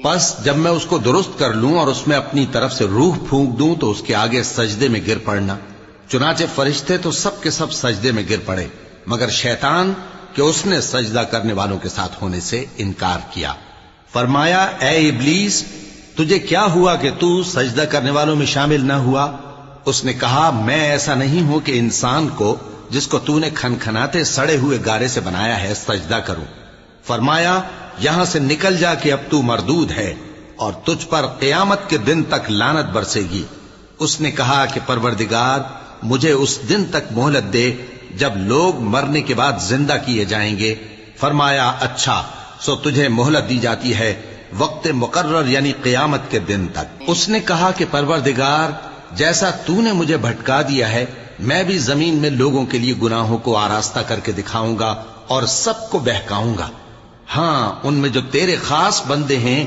پس جب میں اس کو درست کر لوں اور اس میں اپنی طرف سے روح پھونک دوں تو اس کے آگے سجدے میں گر پڑنا۔ چنانچہ فرشتے تو سب کے سب سجدے میں گر پڑے مگر شیطان کہ اس نے سجدہ کرنے والوں کے ساتھ ہونے سے انکار کیا۔ فرمایا اے ابلیس، تجھے کیا ہوا کہ تو سجدہ کرنے والوں میں شامل نہ ہوا؟ اس نے کہا میں ایسا نہیں ہوں کہ انسان کو جس کو تو نے کھنکھناتے سڑے ہوئے گارے سے بنایا ہے سجدہ کروں۔ فرمایا یہاں سے نکل جا کہ اب تو مردود ہے اور تجھ پر قیامت کے دن تک لعنت برسے گی۔ اس نے کہا کہ پروردگار مجھے اس دن تک مہلت دے جب لوگ مرنے کے بعد زندہ کیے جائیں گے۔ فرمایا اچھا، سو تجھے مہلت دی جاتی ہے وقت مقرر یعنی قیامت کے دن تک۔ اس نے کہا کہ پروردگار جیسا تو نے مجھے بھٹکا دیا ہے میں بھی زمین میں لوگوں کے لیے گناہوں کو آراستہ کر کے دکھاؤں گا اور سب کو بہکاؤں گا۔ ہاں ان میں جو تیرے خاص بندے ہیں